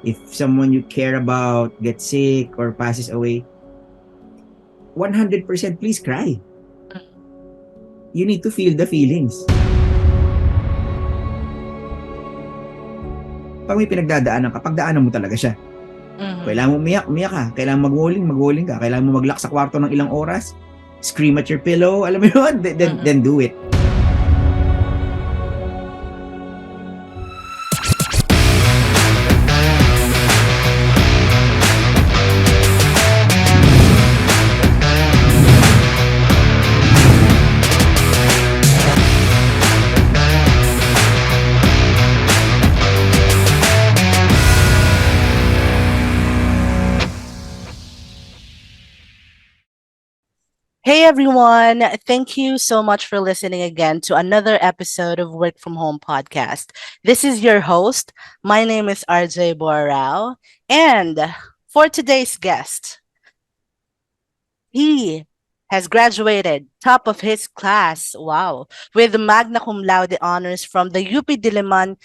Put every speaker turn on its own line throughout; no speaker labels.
if someone you care about gets sick or passes away, 100% please cry. You need to feel the feelings. Pag may pinagdadaanan ka, pagdaanan mo talaga siya. Kailangan mo umiyak ka. Kailangan mag-walling ka. Kailangan mo mag-lock sa kwarto ng ilang oras. Scream at your pillow. Alam mo yun? Then do it.
Hey everyone, thank you so much for listening again to another episode of Work From Home podcast. This is your host. My name is RJ Buarao, and for today's guest, he has graduated top of his class, wow, with Magna Cum Laude honors from the UP Diliman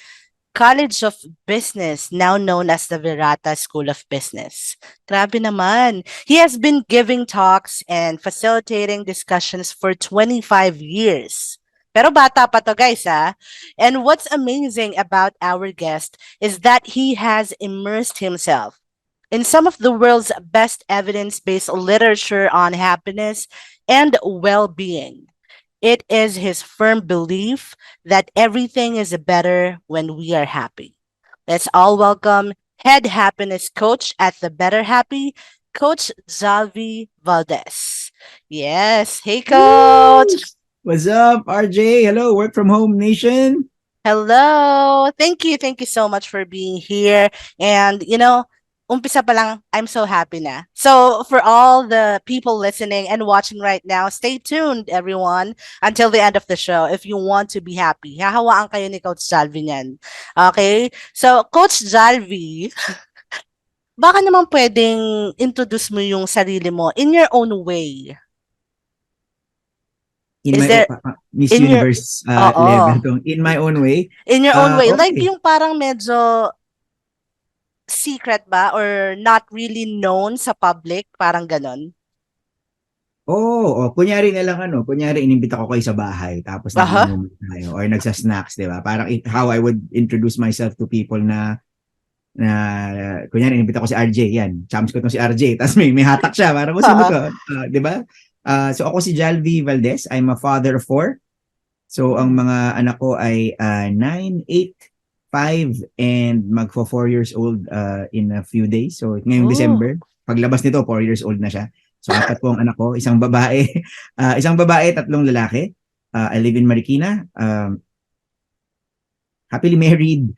College of Business, now known as the Virata School of Business. Grabe naman. He has been giving talks and facilitating discussions for 25 years. Pero bata pa to guys ha. And what's amazing about our guest is that he has immersed himself in some of the world's best evidence-based literature on happiness and well-being. It is his firm belief that everything is better when we are happy. Let's all welcome head happiness coach at the Better Happy, Coach Jalvi Valdes. Yes. Hey, Coach.
What's up, RJ? Hello, Work From Home Nation.
Hello. Thank you. Thank you so much for being here. And, umpisa pa lang, I'm so happy na. So, for all the people listening and watching right now, stay tuned, everyone, until the end of the show if you want to be happy. Hahawaan kayo ni Coach Jalvi niyan. Okay? So, Coach Jalvi, baka naman pwedeng introduce mo yung sarili mo in your own way.
In
Is
my
there-
Miss
in your-
Universe
Oo.
level to. In my own way.
In your own way.
Okay.
Like yung parang medyo secret ba or not really known sa public, parang ganon.
Kunyari na lang kunyari inimbita ko kayo sa bahay tapos
Aha.
nag-inom tayo or nagsa-snacks, 'di ba? Parang how I would introduce myself to people na kunyari inimbita ko si RJ, yan. Chums ko 'tong si RJ, tapos may hatak siya, parang sino to? 'Di ba? So ako si Jalvi Valdes, I'm a father of 4. So ang mga anak ko ay 9, 8, 5 and magfo 4 years old in a few days. So ngayong
Oh.
December, paglabas nito 4 years old na siya. So 4 po ang anak ko, isang babae, 3 lalaki. I live in Marikina. Happily married.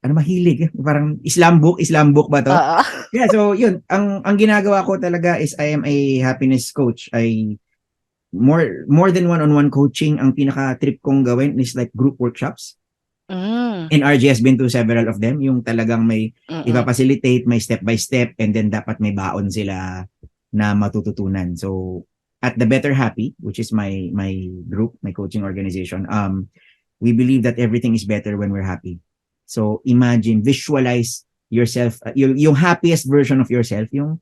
Mahilig, parang Islam book ba to?
Oo.
Yeah, so yun, ang ginagawa ko talaga is I am a happiness coach. I more than one-on-one coaching. Ang pinaka-trip kong gawin is like group workshops. And RJ has been to several of them, yung talagang may ipa-facilitate, may step by step, and then dapat may baon sila na matututunan. So at the Better Happy, which is my group, my coaching organization, we believe that everything is better when we're happy. So imagine, visualize yourself, yung happiest version of yourself, yung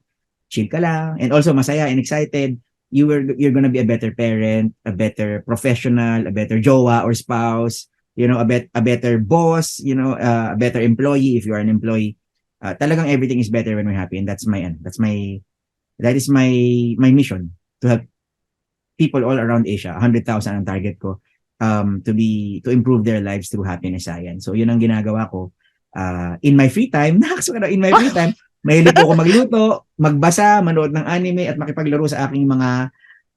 chill ka lang, and also masaya and excited. You're gonna be a better parent, a better professional, a better jowa or spouse, a better boss, a better employee if you are an employee. Talagang everything is better when we're happy, and that is my mission, to help people all around Asia. 100,000 ang target ko, to improve their lives through happiness science. So yun ang ginagawa ko in my free time. Mahilig po ako magluto, magbasa, manood ng anime at makipaglaro sa aking mga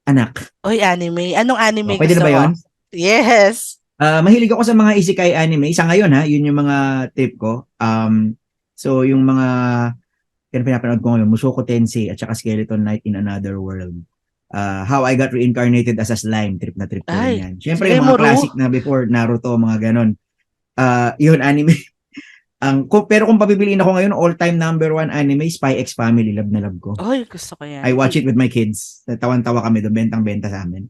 anak.
Oy, anime. Anong anime
Pwede
gusto
na ba yun?
mo? Yes.
Mahilig ako sa mga isekai anime. Sa ngayon yun yung mga trip ko. So yung mga pinapanood ko ngayon, Mushoku Tensei at saka Skeleton Knight in Another World. How I Got Reincarnated as a Slime, trip na trip ko rin yan. Siyempre yung mga classic na before, Naruto, mga ganon. Yun, anime. Pero kung papipiliin ako ngayon, all-time number 1 anime, Spy X Family. Love na love ko.
Oy, gusto ko yan.
I watch it with my kids. Tawan-tawa kami doon, bentang-benta sa amin.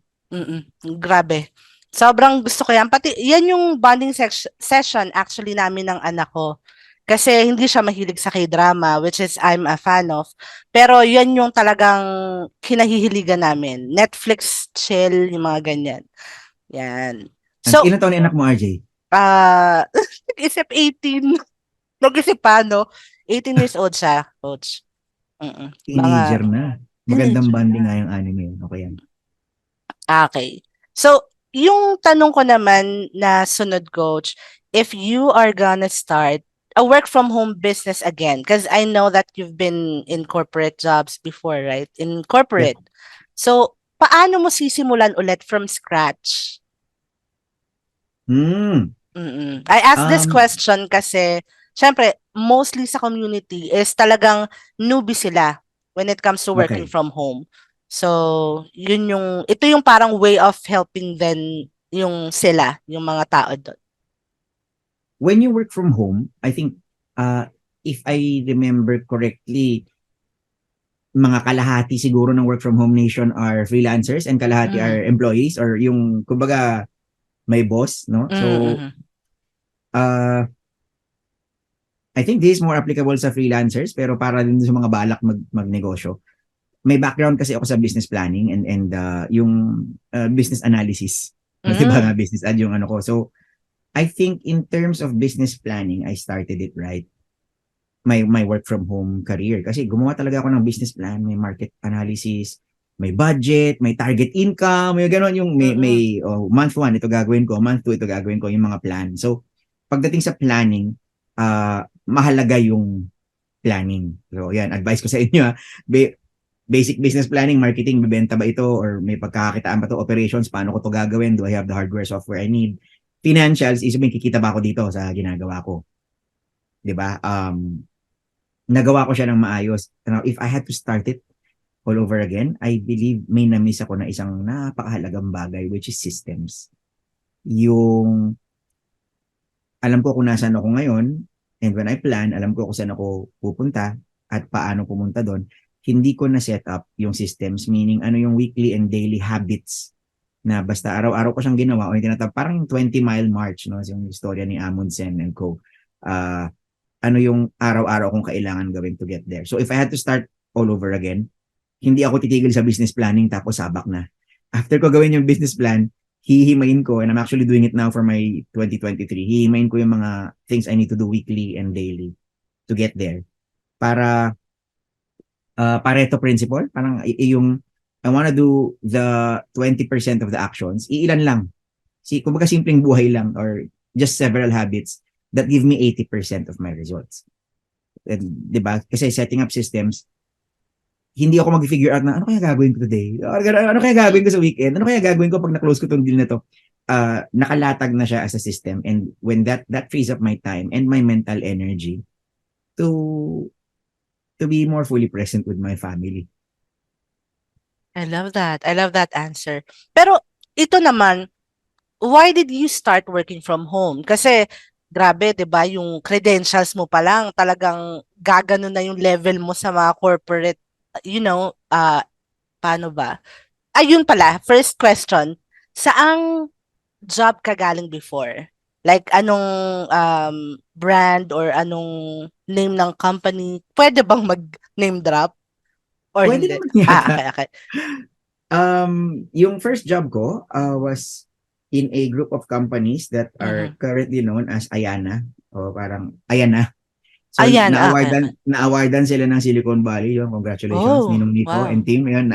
Grabe. Sobrang gusto ko yan. Pati, yan yung bonding session actually namin ng anak ko. Kasi hindi siya mahilig sa K-drama, which is I'm a fan of. Pero yan yung talagang kinahihiligan namin. Netflix, chill, yung mga ganyan. Yan. So,
Ilan taon na anak mo, RJ?
nag-isip 18. Nag-isip pa, no? 18 years old siya, coach. Mga
Teenager na. Magandang
teenager.
banding nga yung anime. Okay yan.
Okay. So, yung tanong ko naman na sunod, coach, if you are gonna start a work from home business again, because I know that you've been in corporate jobs before, right? In
Yep.
corporate. So, paano mo sisimulan ulit from scratch?
Hmm.
I ask this
Um,
question kasi, syempre, mostly sa community is talagang newbie sila when it comes to working
okay.
from home. So, ito yung parang way of helping then yung sila, yung mga tao doon.
When you work from home, I think, if I remember correctly, mga kalahati siguro ng work from home nation are freelancers and kalahati are employees or yung, kumbaga, may boss, no? So,
Mm-hmm.
uh, I think this is more applicable sa freelancers pero para din sa mga balak magnegosyo. May background kasi ako sa business planning and yung business analysis. Di ba nga business ad yung ano ko. So, I think in terms of business planning, I started it right. My work from home career kasi gumawa talaga ako ng business plan, may market analysis, may budget, may target income, may gano'n yung may month 1 ito gagawin ko, month 2 ito gagawin ko yung mga plan. So pagdating sa planning, mahalaga yung planning. So yan, advice ko sa inyo basic business planning, marketing, bebenta ba ito or may pagkakakitaan ba to, operations, paano ko to gagawin, do I have the hardware, software I need, financials, isipin kikita ba ako dito sa ginagawa ko. 'Di ba? Nagawa ko siya ng maayos. Now, if I had to start it all over again, I believe may na-miss ako na isang napakahalagang bagay, which is systems. Yung, alam ko kung nasaan ako ngayon, and when I plan, alam ko kung saan ako pupunta at paano pumunta doon. Hindi ko na set up yung systems, meaning ano yung weekly and daily habits na basta araw-araw ko siyang ginawa o yung tinatawag, parang yung 20-mile march, no? Yung istorya ni Amundsen and co. Ano yung araw-araw kong kailangan gawin to get there. So if I had to start all over again, hindi ako titigil sa business planning tapos sabak na. After ko gawin yung business plan, hihimayin ko, and I'm actually doing it now for my 2023, hihimayin ko yung mga things I need to do weekly and daily to get there. Para Pareto principle, parang yung I wanna do the 20% of the actions, iilan lang. Kumbaga simpleng buhay lang or just several habits that give me 80% of my results. And, di ba? Kasi setting up systems, hindi ako mag-figure out na ano kaya gagawin ko today? Ano kaya gagawin ko sa weekend? Ano kaya gagawin ko pag na-close ko tong deal na to? Nakalatag na siya as a system, and when that frees up my time and my mental energy to be more fully present with my family.
I love that. I love that answer. Pero ito naman, why did you start working from home? Kasi grabe, 'di ba, yung credentials mo pa lang talagang gagano na yung level mo sa mga corporate, paano ba? Ayun pala, first question. Saang job ka galing before? Like anong brand or anong name ng company? Pwede bang mag-name drop or
Pwede
hindi?
naman yata.
Okay, okay.
Yung first job ko was in a group of companies that are currently known as Ayana o parang Ayana. So
Ayan, okay, okay.
na-awardan sila ng Silicon Valley, yun. Congratulations
Oh,
Ninong Nico and
wow.
team. Yun,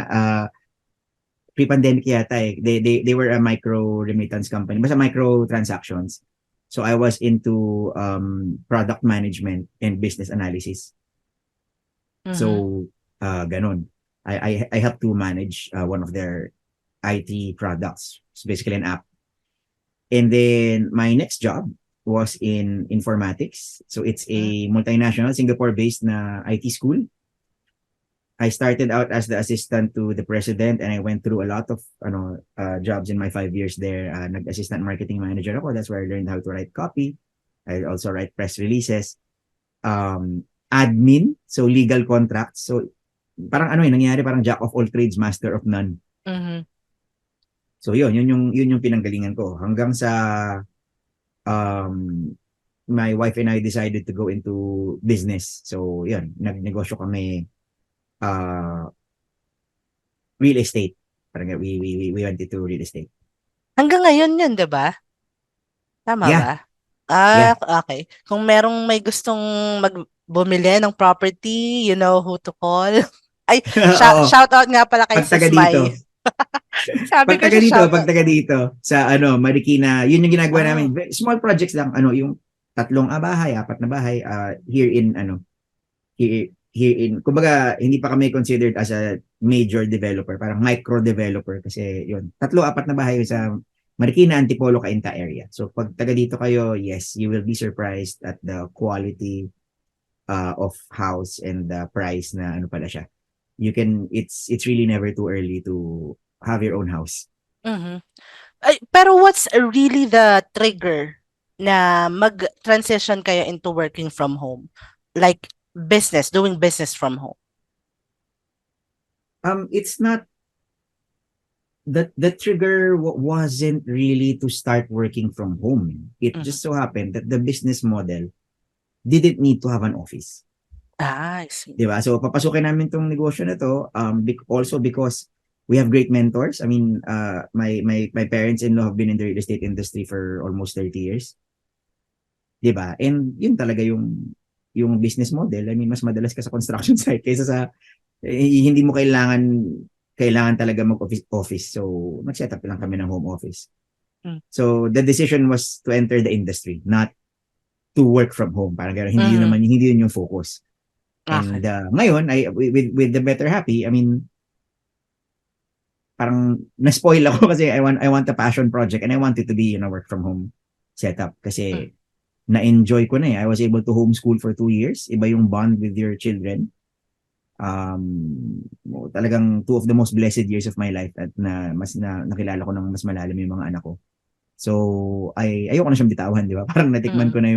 pre-pandemic yata eh. They were a micro remittance company, basta micro transactions. So I was into product management and business analysis. So ganun. I helped to manage one of their IT products. It's basically an app. And then my next job was in informatics. So it's a multinational Singapore-based na IT school. I started out as the assistant to the president, and I went through a lot of jobs in my 5 years there. Nag-assistant marketing manager ako. That's where I learned how to write copy. I also write press releases. Admin, so legal contracts. So parang nangyari parang jack of all trades, master of none. So yun yung pinanggalingan ko hanggang sa um my wife and I decided to go into business. So, yun, nagnegosyo kami uh, real estate. Parang we went into real estate.
Hanggang ngayon yun, 'di ba? Tama
Yeah,
ba? Ah,
yeah.
okay. Kung merong may gustong bumili ng property, you know who to call. Ay,
Oo.
shout out nga pala kay
Pag taga
Sis Mai.
dito.
Sabi ko siya shout
Pag
out.
taga dito sa Marikina, yun yung ginagawa namin.
Ah,
Small projects lang, yung tatlong bahay, apat na bahay here in here in kumbaga hindi pa kami considered as a major developer, parang micro developer kasi yun. Tatlo, apat na bahay sa Marikina, Antipolo, Cainta area. So pag taga dito kayo, yes, you will be surprised at the quality of house and the price na ano pala siya. It's really never too early to have your own house.
mhm. Ay, pero what's really the trigger na mag-transition kayo into working from home? Like doing business from home.
It's not the trigger wasn't really to start working from home. It
Mhm.
just so happened that the business model didn't need to have an office.
Ah, I see.
Di ba? So, papasukin namin tong negosyo na to also because we have great mentors. I mean, my parents-in-law have been in the real estate industry for almost 30 years. Di ba? And yun talaga yung business model. I mean, mas madalas ka sa construction site kaysa sa hindi mo kailangan talaga mag-office office. So, nag-set up lang kami ng home office.
Mm.
So, the decision was to enter the industry, not to work from home. Parang gano'n,
Mhm.
hindi yun yung focus. And
Okay.
ngayon, with the Better Happy, I mean, parang na-spoil ako kasi I want a passion project and I want it to be work from home setup
Mm.
kasi na-enjoy ko na eh. I was able to homeschool for 2 years. Iba yung bond with your children. Talagang two of the most blessed years of my life at nakilala ko ng mas malalim yung mga anak ko. So, ayoko na siyang bitawan, di ba? Parang natikman
Mm.
ko na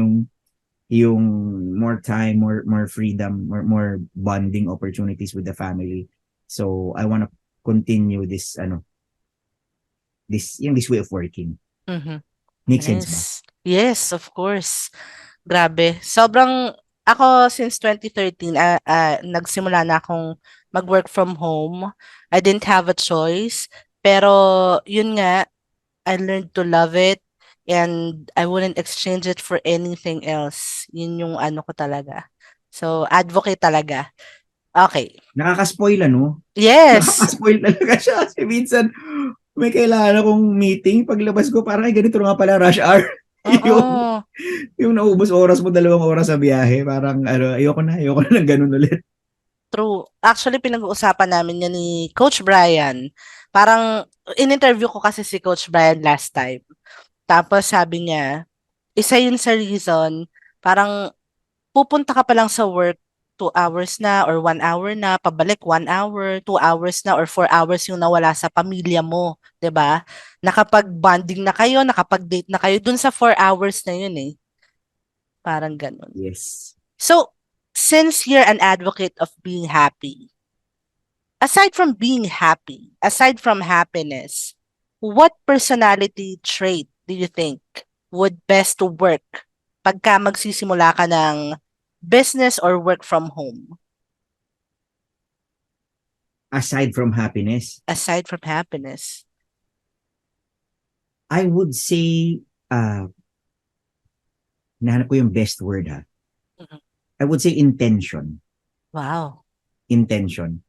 yung more time, more freedom, more bonding opportunities with the family. So, I want to continue this way of working.
Mhm.
Make sense ba?
Nice. Yes, of course. Grabe. Sobrang ako since 2013 nagsimula na akong mag-work from home. I didn't have a choice, pero yun nga, I learned to love it and I wouldn't exchange it for anything else. Yun yung ano ko talaga. So, advocate talaga. Okay.
Nakaka-spoil
Yes.
Nakaka-spoil talaga siya kasi minsan may kailangan akong meeting. Paglabas ko, parang ganito nga pala rush hour. yung,
Oo.
yung naubos oras mo, 2 oras sa biyahe. Parang, ayoko na ng ganun ulit.
True. Actually, pinag-uusapan namin yan ni Coach Brian. Parang, in-interview ko kasi si Coach Brian last time. Tapos sabi niya, isa yun sa reason, parang pupunta ka pa lang sa work 2 hours na or 1 hour na, pabalik 1 hour, 2 hours na or 4 hours yung nawala sa pamilya mo, 'di ba? Nakapag-bonding na kayo, nakapag-date na kayo dun sa 4 hours na yun eh. Parang ganun.
Yes.
So, since you're an advocate of being happy, aside from happiness, what personality trait do you think would best work pagka magsisimula ka ng business or work from home?
Aside from happiness,
Aside from happiness.
I would say, nahanap ko yung best word ha.
Mhm.
I would say intention.
Wow.
Intention.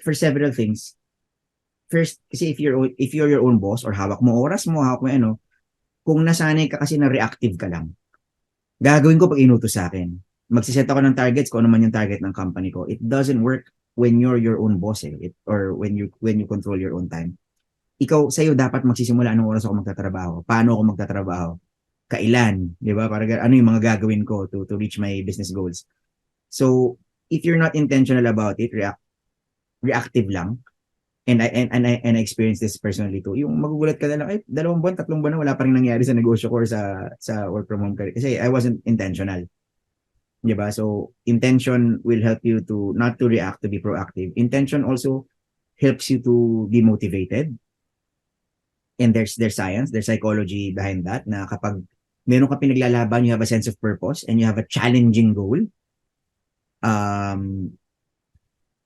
For several things. First, kasi if you're your own boss or hawak mo oras mo, hawak mo kung nasanay ka kasi na reactive ka lang, gagawin ko pag inutos sa akin. Magsiset ako ng targets kung ano man yung target ng company ko. It doesn't work when you're your own boss or when you control your own time. Ikaw, sa'yo dapat magsisimula anong oras ako magtatrabaho. Paano ako magtatrabaho? Kailan? Di ba? Para ano yung mga gagawin ko to reach my business goals. So, if you're not intentional about it, reactive lang, and I experienced this personally too. Yung magugulat ka na lang, 2 buwan, 3 buwan na wala pa rin nangyari sa negosyo ko or sa work from home career. Kasi I wasn't intentional. Diba? So, intention will help you to not to react, to be proactive. Intention also helps you to be motivated. And there's science, there's psychology behind that na kapag meron ka pinaglalaban, you have a sense of purpose, and you have a challenging goal,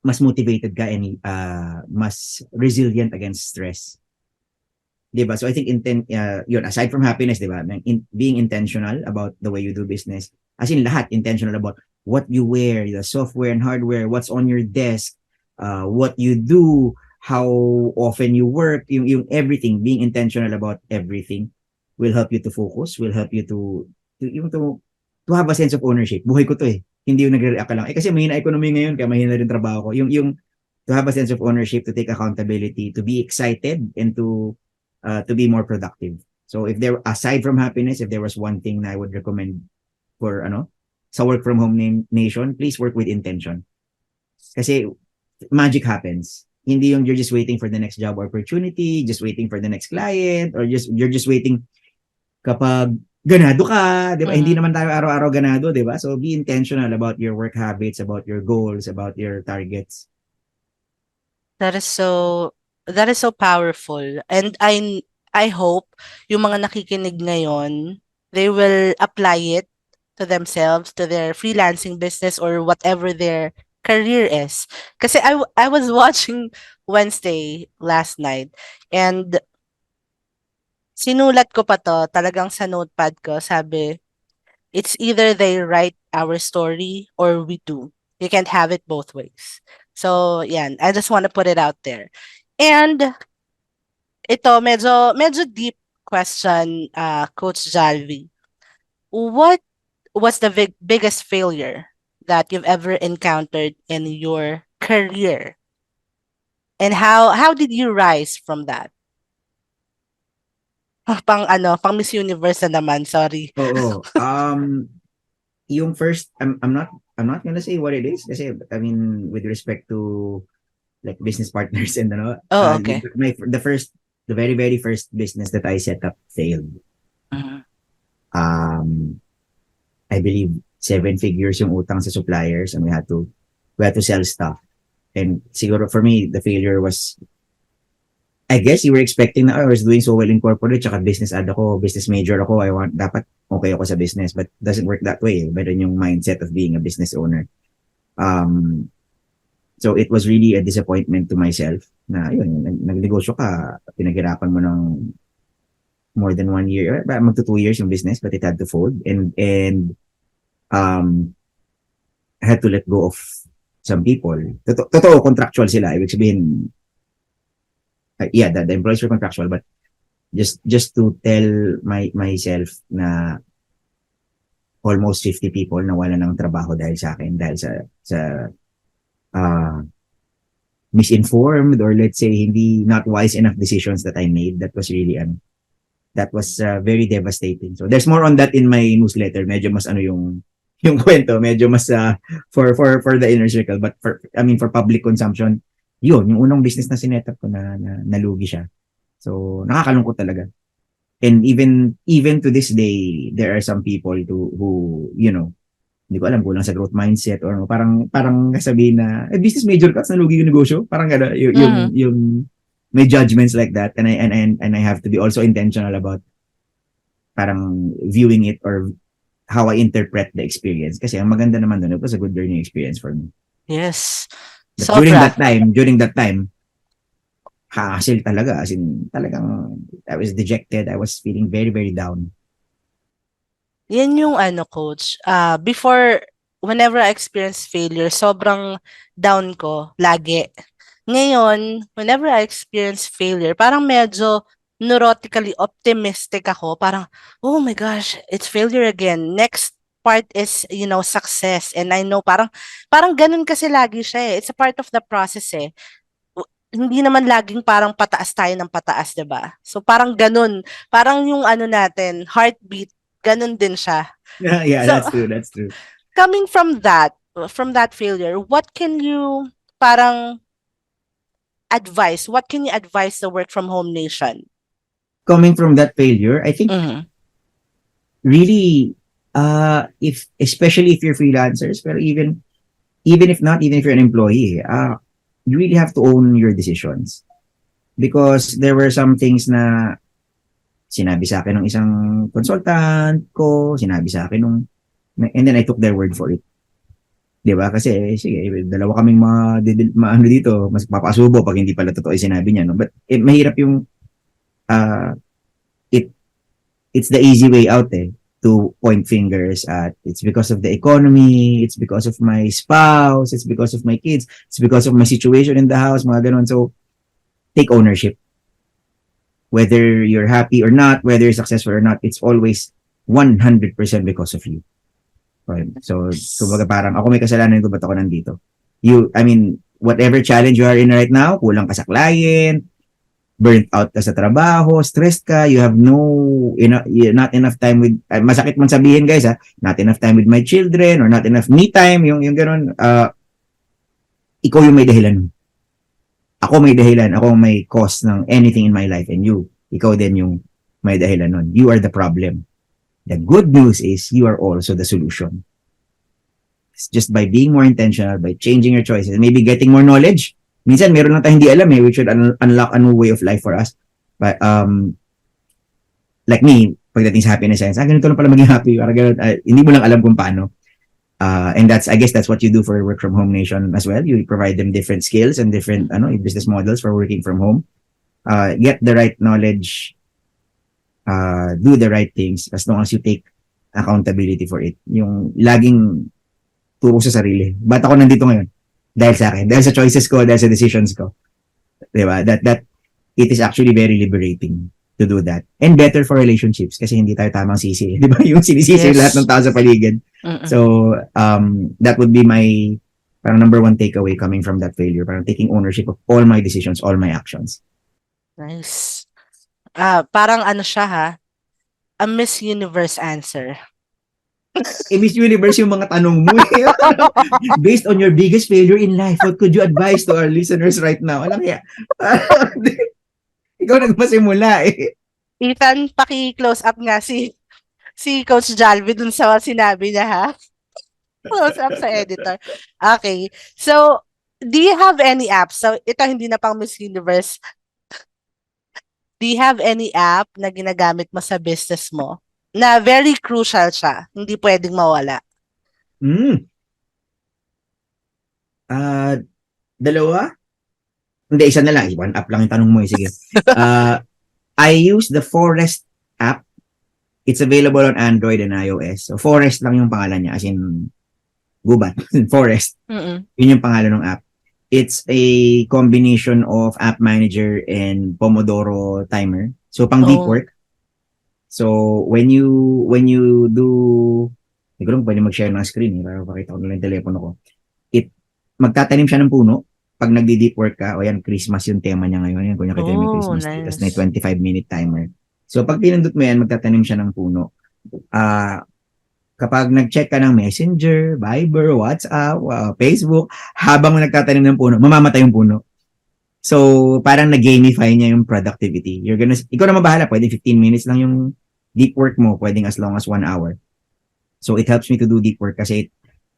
mas motivated ka and mas resilient against stress. Diba? So I think yun, aside from happiness, diba? Being intentional about the way you do business, as in lahat, intentional about what you wear, the software and hardware, what's on your desk, what you do, how often you work, yung everything, being intentional about everything will help you to focus, will help you to have a sense of ownership. Buhay ko to eh. Hindi yung nagre-react ka lang. Kasi mahina economy ngayon, kaya mahina rin trabaho ko. Yung to have a sense of ownership, to take accountability, to be excited, and to be more productive. So if there, aside from happiness, if there was one thing na I would recommend for sa work from home nation, please work with intention. Kasi magic happens. Hindi yung you're just waiting for the next job opportunity, just waiting for the next client, or you're just waiting kapag ganado ka, di ba? Hindi naman tayo araw-araw ganado, di ba? So be intentional about your work habits, about your goals, about your targets.
That is so powerful. And I hope yung mga nakikinig ngayon, they will apply it to themselves, to their freelancing business or whatever their career is. Kasi I was watching Wednesday last night and sinulat ko pa to talagang sa notepad ko. Sabi, it's either they write our story or we do. You can't have it both ways. So, yan. I just want to put it out there. And ito, medyo deep question, Coach Jalvi. What was the biggest failure that you've ever encountered in your career? And how did you rise from that? Pang Miss Universe na naman, sorry.
Oo. Yung first, I'm not gonna say what it is kasi I mean with respect to like business partners and
Oh, okay.
the very very first business that I set up failed.
Mhm.
I believe 7 figures yung utang sa suppliers and we had to sell stuff. And siguro for me the failure was, I guess you were expecting na I was doing so well in corporate, tsaka business ad ako, business major ako, dapat okay ako sa business, but doesn't work that way. Meron yung mindset of being a business owner. So it was really a disappointment to myself na yun, nagnegosyo ka, pinaghirapan mo ng more than 1 year, magto 2 years yung business, but it had to fold and I had to let go of some people. Totoo, contractual sila. Ibig sabihin, yeah, the employees were contractual, but just to tell myself na almost 50 people nawalan ng trabaho dahil sa akin, dahil sa misinformed or let's say hindi not wise enough decisions that I made. That was really very devastating. So there's more on that in my newsletter. Medyo mas yung kwento, medyo mas for the inner circle, but for public consumption, yun, yung unang business na sinetap ko na nalugi siya. So, nakakalungkot talaga. And even to this day, there are some people who hindi ko alam, kulang sa growth mindset or parang sabihin na, business major ka, nalugi yung negosyo. Parang yung may judgments like that. And I have to be also intentional about parang viewing it or how I interpret the experience. Kasi ang maganda naman doon, it was a good learning experience for me.
Yes.
But
Sobra.
during that time, hassle talaga. As in, talagang, I was dejected. I was feeling very, very down.
Yan yung coach. Whenever I experience failure, sobrang down ko, lagi. Ngayon, whenever I experience failure, parang medyo neurotically optimistic ako. Parang, oh my gosh, it's failure again. Next part is, success. And I know, parang ganun kasi lagi siya eh. It's a part of the process eh. Hindi naman laging parang pataas tayo ng pataas, 'di ba? So parang ganun, parang yung natin, heartbeat, ganun din siya.
Yeah,
So
that's true.
coming from that failure, what can you parang advise? What can you advise the work from home nation?
Coming from that failure, I think
Mhm.
really, especially if you're freelancers, pero even if not, even if you're an employee, you really have to own your decisions. Because there were some things na Sinabi sa akin ng isang consultant ko, sinabi sa akin nung, and then I took their word for it. 'Di ba? Kasi sige, dalawa kaming ano dito, mas papasubo pag hindi pala totoo 'yung sinabi niya, no? But mahirap 'yung uh, it it's the easy way out to point fingers at it's because of the economy, it's because of my spouse, it's because of my kids, it's because of my situation in the house, mga ganun. So take ownership. Whether you're happy or not, whether you're successful or not, it's always 100% because of you. Okay. So, kumbaga parang ako may kasalanan ko ba't ako nandito? I mean, whatever challenge you are in right now, kulang ka sa client, burnt out ka sa trabaho, stressed ka, you have not enough time with, masakit man sabihin guys not enough time with my children or not enough me time, yung ganun, ikaw yung may dahilan. Ako may dahilan, ako may cause ng anything in my life and ikaw din yung may dahilan nun. You are the problem. The good news is you are also the solution. It's just by being more intentional, by changing your choices, maybe getting more knowledge. Minsan meron lang tayong hindi alam we should unlock a new way of life for us. But like me, pagdating sa happiness science, ganito lang pala maging happy. Parang hindi mo lang alam kung paano. And I guess that's what you do for Work From Home Nation as well. You provide them different skills and different business models for working from home. Get the right knowledge, do the right things as long as you take accountability for it. Yung laging turo sa sarili. Ba't ako nandito ngayon? Dahil sa akin. Dahil sa choices ko, dahil sa decisions ko. Diba? That it is actually very liberating to do that. And better for relationships kasi hindi tayo tamang sisi. Diba? Yung sinisisi lahat ng tao sa paligid. So, that would be my parang number one takeaway coming from that failure. Parang taking ownership of all my decisions, all my actions.
Nice. Parang ano siya a Miss Universe answer.
Miss Universe yung mga tanong mo Based on your biggest failure in life, what could you advise to our listeners right now? Alam kaya, ikaw nagpasimula
Ethan, paki-close up nga si Coach Jalvi dun sa sinabi niya Close up sa editor. Okay. So, do you have any apps? So, ito hindi na pang Miss Universe. Do you have any app na ginagamit mo sa business mo na very crucial siya, hindi pwedeng mawala?
Dalawa? Hindi, isa na lang. One app lang yung tanong mo sige. I use the Forest app. It's available on Android and iOS. So, Forest lang yung pangalan niya, as in gubat. Forest. Yun yung pangalan ng app. It's a combination of app manager and Pomodoro timer. So, pang deep work. So, when you do, siguro pwede mag-share ng screen para pakita ko na lang yung telepono ko. Magtatanim siya ng puno. Pag nagdi-deep work ka, o yan, Christmas yung tema niya ngayon. Yan, kung nakita yung Christmas tree. Tapos na 25-minute timer. So, pag pinindot mo yan, magtatanim siya ng puno. Kapag nag-check ka ng Messenger, Viber, WhatsApp, Facebook, habang nagtatanim ng puno, mamamatay yung puno. So, parang nag-gamify niya yung productivity. Ikaw na mabahala, pwede 15 minutes lang yung deep work mo, pwedeng as long as 1 hour. So, it helps me to do deep work kasi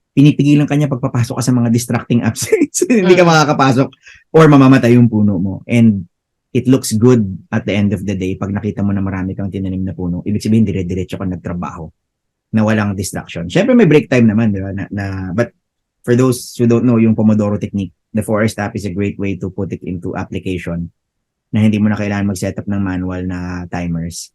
pinipigilan ka niya pagpapasok ka sa mga distracting apps. So, hindi ka makakapasok or mamamatay yung puno mo. And it looks good at the end of the day pag nakita mo na marami kang tinanim na puno. Ibig sabihin, dire-diretso ka nagtrabaho na walang distraction. Siyempre, may break time naman, di ba? But for those who don't know yung Pomodoro technique, the Forest app is a great way to put it into application na hindi mo na kailangan mag-set up ng manual na timers.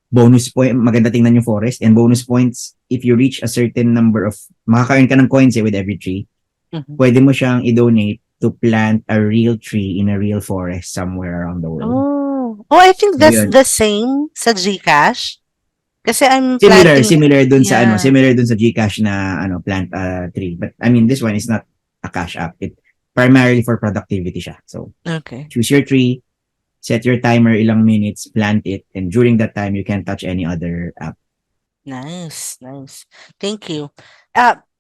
Bonus point, maganda tingnan yung Forest, and bonus points, if you reach a certain number of, makaka-earn ka ng coins with every tree, pwede mo siyang i-donate to plant a real tree in a real forest somewhere around the world.
I think that's the same sa Gcash. Kasi I'm
similar dun sa similar dun sa Gcash na plant a tree. But I mean, this one is not a cash app. It primarily for productivity siya. So, choose your tree, set your timer ilang minutes, plant it, and during that time, you can't touch any other app.
Nice. Thank you.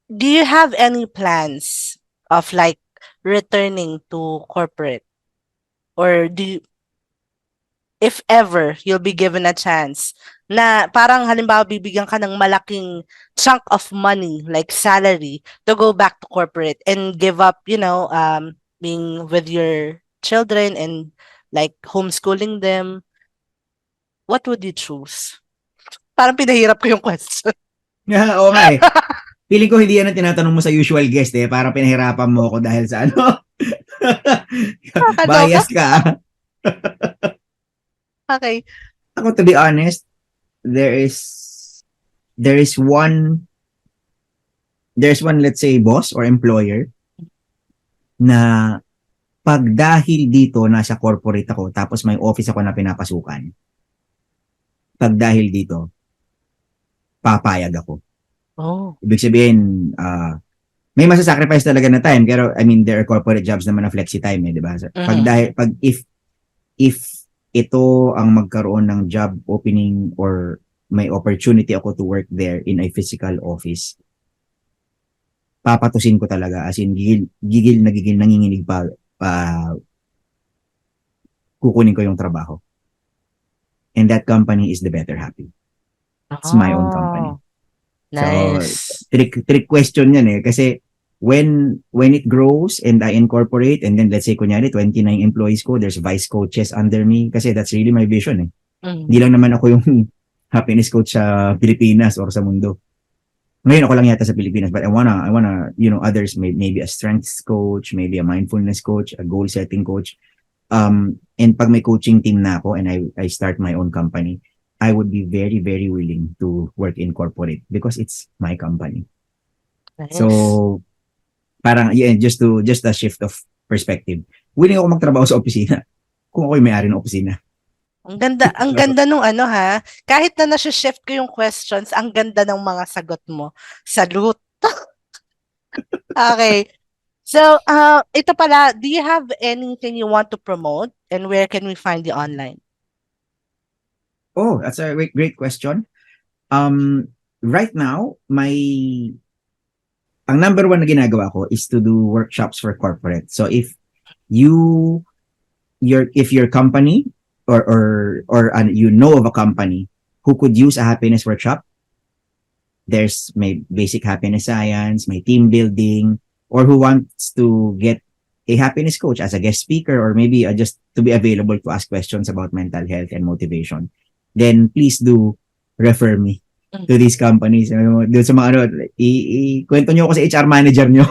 Do you have any plans of like returning to corporate? Or if ever you'll be given a chance na parang halimbawa bibigyan ka ng malaking chunk of money like salary to go back to corporate and give up, being with your children and like homeschooling them, what would you choose? Parang pinahirap ko yung question.
Oo nga eh. Feeling ko hindi yan ang tinatanong mo sa usual guest eh. Parang pinahirapan mo ako dahil sa ano.
Nakakaloka.
Bias ka.
Okay.
Ako, to be honest, there is there is one there's one, let's say, boss or employer na pag dahil dito nasa corporate ako tapos may office ako na pinapasukan, pag dahil dito papayag ako.
Oh.
Ibig sabihin, may masa-sacrifice talaga na time, pero I mean there are corporate jobs naman na flexi time eh, di ba? Pag dahil if ito ang magkaroon ng job opening or may opportunity ako to work there in a physical office, papatusin ko talaga, as in gigil nanginginig pa, kukunin ko yung trabaho. And that company is the Better Happy. It's my own company.
Nice.
So, trick question yan eh. Kasi when it grows and I incorporate, and then let's say kunyari 29 employees ko, there's vice coaches under me, kasi that's really my vision eh. Hindi lang naman ako yung happiness coach sa Pilipinas or sa mundo. Ngayon ako lang yata sa Pilipinas, but I wanna, others, maybe a strengths coach, maybe a mindfulness coach, a goal setting coach. And pag may coaching team na ako and I start my own company, I would be very, very willing to work in corporate because it's my company.
Nice.
So, parang, yeah, just a shift of perspective. Willing ako magtrabaho sa opisina kung ako'y may-ari ng opisina.
Ang ganda nung ano ha. Kahit na nasa-shift ko yung questions, ang ganda ng mga sagot mo. Salute. Okay. So, ito pala, do you have anything you want to promote and where can we find you online?
Oh, that's a great question. Right now, ang number one na ginagawa ko is to do workshops for corporate. So if your company or you know of a company who could use a happiness workshop, there's may basic happiness science, may team building, or who wants to get a happiness coach as a guest speaker, or maybe just to be available to ask questions about mental health and motivation, then please do refer me to these companies. Doon sa mga kwento nyo ako sa HR manager nyo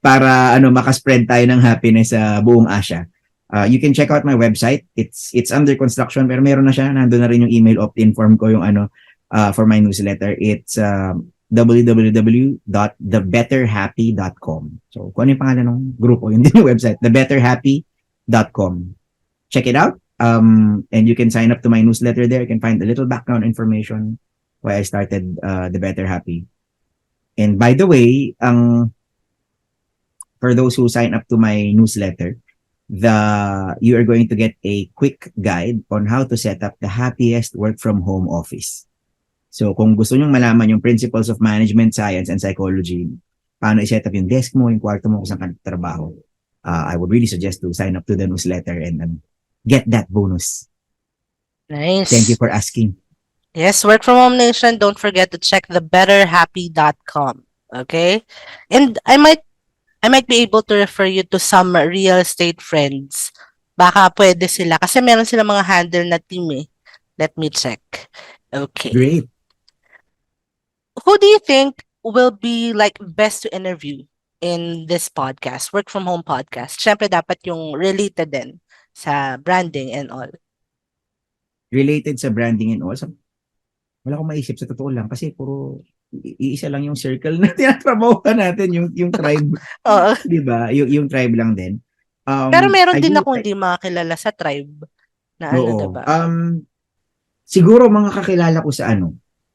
para makaspread tayo ng happiness sa buong Asia. You can check out my website. It's under construction pero meron na siya. Nandun na rin yung email opt-in form ko yung for my newsletter. It's www.thebetterhappy.com. So kung ano yung pangalan ng grupo, yun din yung website, thebetterhappy.com. Check it out. And you can sign up to my newsletter there. You can find a little background information why I started the Better Happy. And by the way, for those who sign up to my newsletter, you are going to get a quick guide on how to set up the happiest work from home office. So kung gusto nyong malaman yung principles of management science and psychology, paano i-set up yung desk mo, yung kwarto mo kung saan ka trabaho, I would really suggest to sign up to the newsletter and get that bonus.
Nice.
Thank you for asking.
Yes, Work From Home Nation, don't forget to check thebetterhappy.com. Okay? And I might be able to refer you to some real estate friends. Baka pwede sila. Kasi meron sila mga handle na team eh. Let me check. Okay.
Great.
Who do you think will be like best to interview in this podcast, Work From Home podcast? Siyempre dapat yung related din sa branding and all.
Related sa branding and all? Wala akong maisip sa totoo lang kasi puro iisa lang yung circle na tinatrabahuan natin, yung tribe. Di ba? Yung tribe lang din.
Pero meron din ako hindi makakilala sa tribe na diba?
Siguro mga kakilala ko sa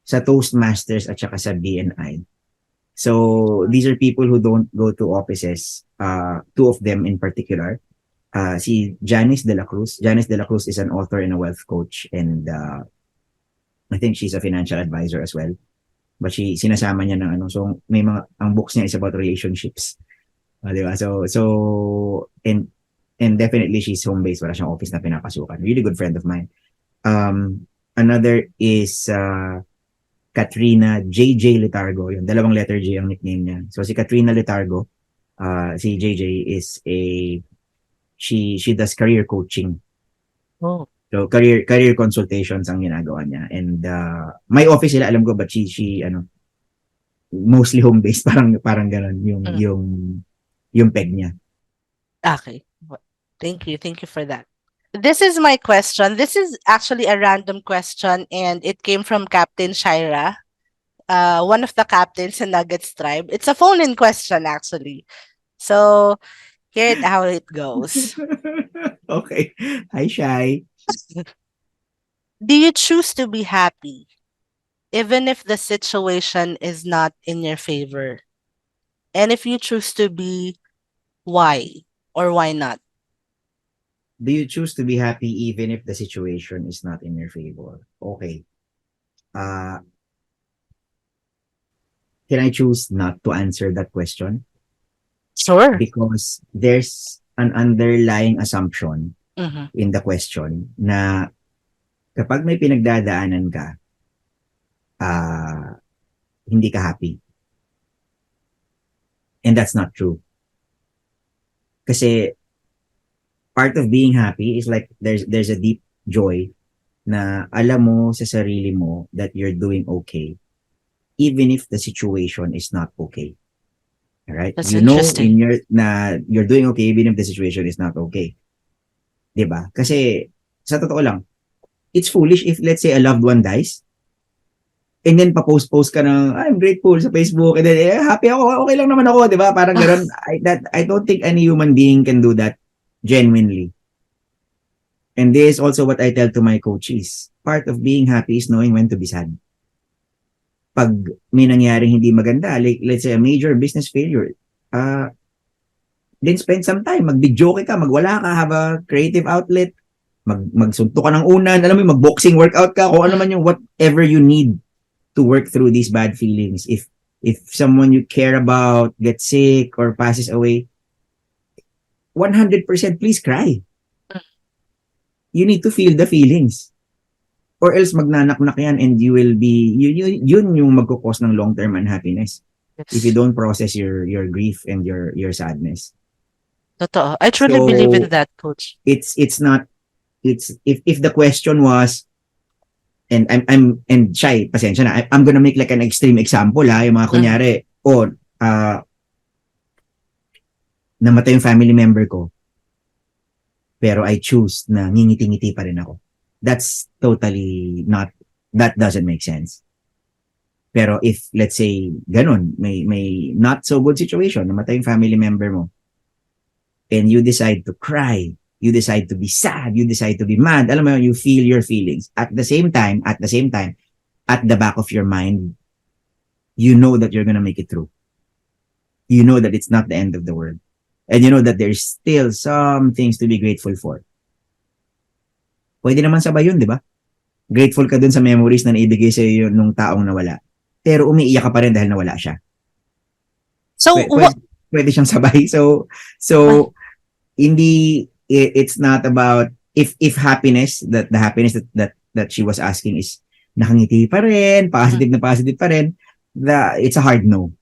sa Toastmasters at saka sa BNI. So these are people who don't go to offices. Two of them in particular. Si Janice de la Cruz. Janice de la Cruz is an author and a wealth coach, and I think she's a financial advisor as well. But sinasama niya ng so may ang books niya is about relationships. Diba? So and definitely she's home-based. Wala siyang office na pinapasukan. Really good friend of mine. Another is Katrina JJ Letargo. Yung dalawang letter J ang nickname niya. So si Katrina Letargo, si JJ is she does career coaching.
Oh.
So career consultations ang ginagawa niya. And may office sila, alam ko, but she ano, mostly home based, parang ganun
Mm.
yung peg niya.
Okay. Thank you. Thank you for that. This is my question. This is actually a random question, and it came from Captain Shira, one of the captains in Nuggets tribe. It's a phone-in question, actually. So here it how it goes.
Okay. Hi, Shy.
Do you choose to be happy even if the situation is not in your favor? And if you choose to be, why or why not?
Do you choose to be happy even if the situation is not in your favor? Okay. Uh, can I choose not to answer that question?
Sure.
Because there's an underlying assumption
Mm-hmm.
in the question na kapag may pinagdadaanan ka, uh, hindi ka happy. And that's not true. Kasi part of being happy is like there's a deep joy na alam mo sa sarili mo that you're doing okay even if the situation is not okay. All right?
That's
You know
interesting.
in your na you're doing okay even if the situation is not okay. 'Di ba? Kasi sa totoo lang, it's foolish if let's say a loved one dies and then pa-post-post ka ng I'm grateful sa Facebook and then happy ako, okay lang naman ako, 'di ba? Parang ganoon. I don't think any human being can do that genuinely. And this is also what I tell to my coaches. Part of being happy is knowing when to be sad. Pag may nangyaring hindi maganda, like let's say a major business failure, then spend some time, mag-video ka, magwala ka, have a creative outlet, magsunto ka ng unan, alam mo, mag-boxing workout ka, kung ano man yung whatever you need to work through these bad feelings. If someone you care about gets sick or passes away, 100% please cry. You need to feel the feelings. Or else magnanaknak yan and you will be, yun yung magkukos ng long-term unhappiness if you
Yes.
don't process your grief and your sadness.
Totoo. I truly believe in
So
that, coach.
it's not it's if the question was and I'm and Shy, pasensya na, I'm gonna make like an extreme example ha, yung mga
Mhm.
kunyari, uh, namatay yung family member ko, pero I choose na ngingiti-ngiti pa rin ako. That's totally not, that doesn't make sense. Pero if, let's say, ganun, may not so good situation, namatay yung family member mo, and you decide to cry, you decide to be sad, you decide to be mad, alam mo, you feel your feelings. At the same time, at the back of your mind, you know that you're gonna make it through. You know that it's not the end of the world. And you know that there's still some things to be grateful for. Pwede naman sabay yun, di ba? Grateful ka dun sa memories na naibigay sa iyo nung taong nawala. Pero umiiyak ka pa rin dahil nawala siya.
So
Pwede,
what?
pwede siyang sabay. So hindi, it's not about if happiness, that the happiness that she was asking is nakangiti pa rin, positive na positive pa rin, it's a hard no.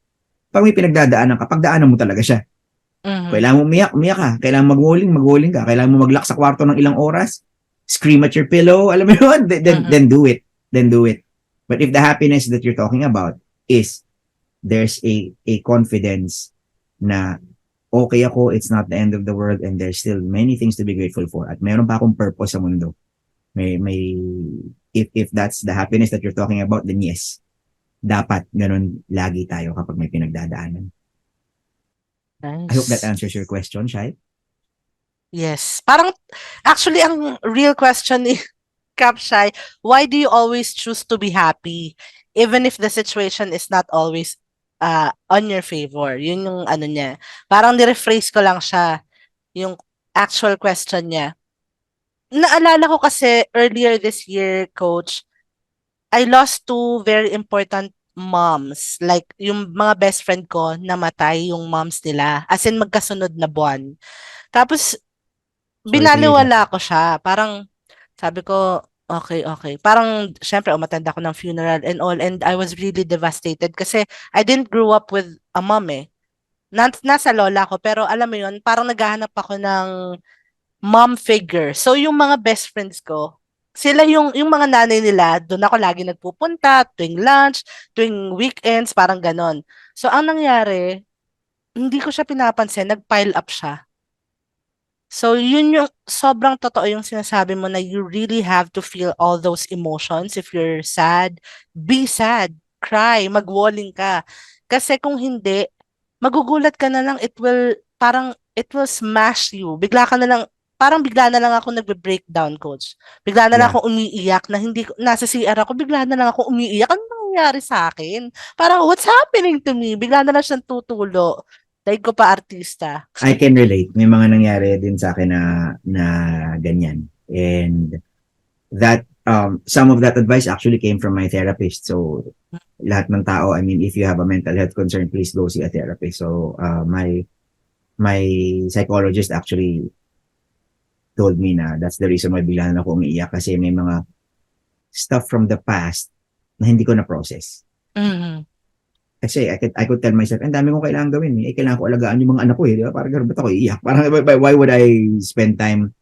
Pag may pinagdadaanan ka, pagdaanan mo talaga siya.
Mhm.
Kailangan mo umiyak ka. Kailangan mag-walling ka. Kailangan mo mag-lock sa kwarto ng ilang oras. Scream at your pillow. Alam mo yun? Then do it. Then do it. But if the happiness that you're talking about is there's a confidence na okay ako, it's not the end of the world, and there's still many things to be grateful for. At meron pa akong purpose sa mundo. If that's the happiness that you're talking about, then yes. Dapat ganun lagi tayo kapag may pinagdadaanan. I hope that
Nice.
answers your question, Shai.
Yes. Parang, actually, ang real question ni Kapshay, why do you always choose to be happy even if the situation is not always on your favor? Yun yung ano niya. Parang nirephrase ko lang siya, yung actual question niya. Naalala ko kasi earlier this year, coach, I lost two very important moms. Like, yung mga best friend ko, namatay yung moms nila. As in, magkasunod na buwan. Tapos,
Sorry to hear that.
binaliwala ko siya. Parang, sabi ko, okay, okay. Parang, syempre, umattend ako ng funeral and all. And I was really devastated kasi I didn't grow up with a mom eh. Nasa lola ko. Pero alam mo yun, parang naghahanap ako ng mom figure. So yung mga best friends ko, sila yung mga nanay nila, doon ako lagi nagpupunta tuwing lunch, tuwing weekends, parang ganon. So ang nangyari, hindi ko siya pinapansin, nag-pile up siya. So, yun yung sobrang totoo yung sinasabi mo na you really have to feel all those emotions. If you're sad, be sad, cry, magwalling ka. Kasi kung hindi, magugulat ka na lang, it will smash you. Bigla ka na lang, parang bigla na lang ako nagbe-breakdown, coach. Bigla na lang
Yeah,
ako umiiyak na hindi, nasa CR ako, bigla na lang ako umiiyak. Ano nangyayari sa akin? Parang, what's happening to me? Bigla na lang siyang tutulo. Dahil ko pa artista.
I can relate. May mga nangyari din sa akin na ganyan. And that some of that advice actually came from my therapist. So lahat ng tao, I mean, if you have a mental health concern, please go see a therapist. So my psychologist actually told me na that's the reason why bigla na ako umiiyak kasi may mga stuff from the past na hindi ko na process.
Mhm.
Kasi I could tell myself, ang dami kong kailangan gawin. Eh. Kailangan ko alagaan yung mga anak ko eh. Di ba? Parang ba't ako iiyak? Parang why would I spend time?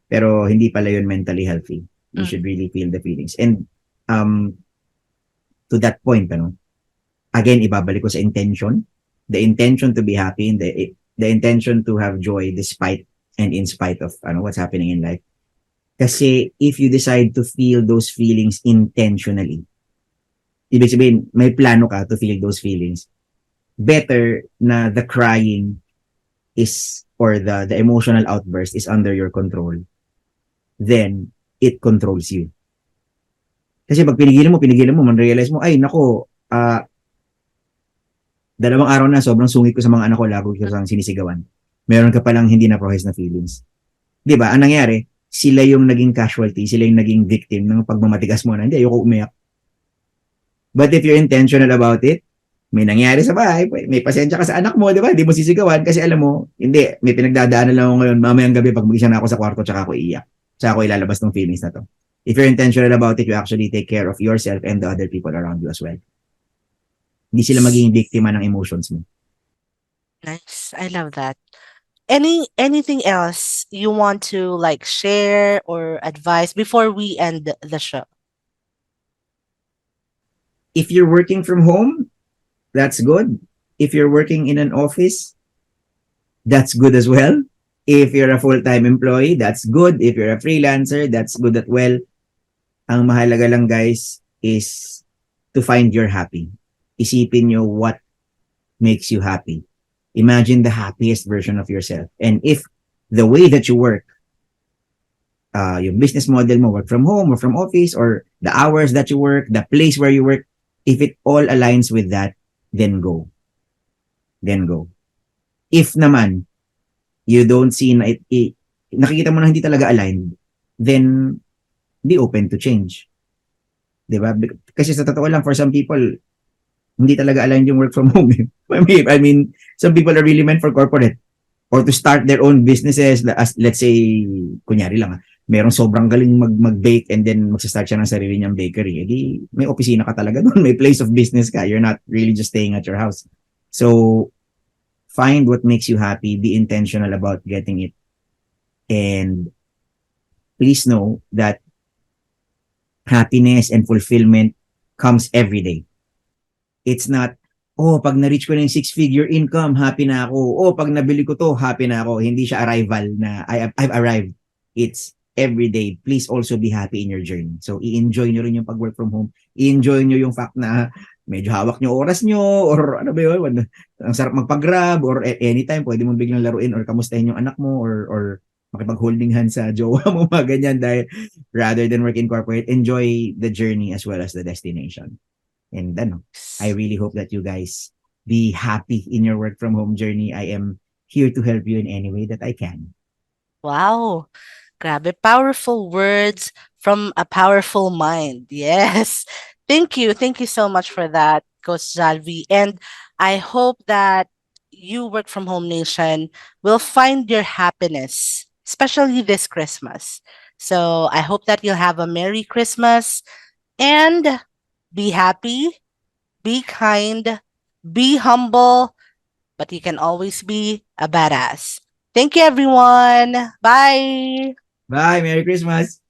Pero hindi pala yun mentally healthy. You
Mm.
should really feel the feelings. And um, to that point, ano, again, ibabalik ko sa intention. The intention to be happy and the intention to have joy despite and in spite of what's happening in life. Kasi if you decide to feel those feelings intentionally, ibig sabihin, may plano ka to feel those feelings, better na the crying is or the emotional outburst is under your control, then it controls you. Kasi pag pinigilan mo, man-realize mo, ay, nako, dalawang araw na, sobrang sungit ko sa mga anak ko, labo ko sa sinisigawan. Meron ka palang hindi na-process na feelings. Di ba? Ang nangyari, sila yung naging casualty, sila yung naging victim ng pagmamatigas mo na, hindi, ayoko umiyak. But if you're intentional about it, may nangyari sa bahay, may pasensya ka sa anak mo, di ba? Hindi mo sisigawan kasi alam mo, hindi, may pinagdadaanan lang ako ngayon, mamayang gabi pag mag-isa na ako sa kwarto, tsaka ako iiyak. Tsaka ako ilalabas ng feelings na to. If you're intentional about it, you actually take care of yourself and the other people around you as well. Hindi sila magiging biktima ng emotions mo.
Nice. I love that. Anything else you want to like share or advise before we end the show?
If you're working from home, that's good. If you're working in an office, that's good as well. If you're a full-time employee, that's good. If you're a freelancer, that's good as well. Ang mahalaga lang guys is to find your happy. Isipin nyo what makes you happy. Imagine the happiest version of yourself. And if the way that you work, yung business model mo, work from home or from office, or the hours that you work, the place where you work, if it all aligns with that, then go. Then go. If naman, you don't see na nakikita mo na hindi talaga aligned, then be open to change. Diba? Kasi sa totoo lang, for some people, hindi talaga aligned yung work from home. I mean, some people are really meant for corporate or to start their own businesses. As, let's say, kunyari lang, merong sobrang galing mag-bake and then magsa-start siya ng sarili niyang bakery. Edi, may opisina ka talaga doon. May place of business ka. You're not really just staying at your house. So, find what makes you happy. Be intentional about getting it. And please know that happiness and fulfillment comes every day. It's not, oh, pag na-reach ko na yung six-figure income, happy na ako. Oh, pag nabili ko to, happy na ako. Hindi siya arrival na I've arrived. It's every day. Please also be happy in your journey. So, i-enjoy nyo rin yung pag-work from home. I-enjoy nyo yung fact na medyo hawak nyo oras nyo or ano ba yun, ang sarap magpag-grab or anytime pwede mo biglang laruin or kamustahin yung anak mo or makipag-holding hand sa jowa mo, mga ganyan dahil rather than work in corporate, enjoy the journey as well as the destination. And I really hope that you guys be happy in your work from home journey. I am here to help you in any way that I can.
Wow. Grabe, powerful words from a powerful mind. Yes. Thank you. Thank you so much for that, Coach Jalvi. And I hope that you work from home nation will find your happiness, especially this Christmas. So I hope that you'll have a Merry Christmas and be happy, be kind, be humble, but you can always be a badass. Thank you, everyone. Bye.
Bye! Merry Christmas!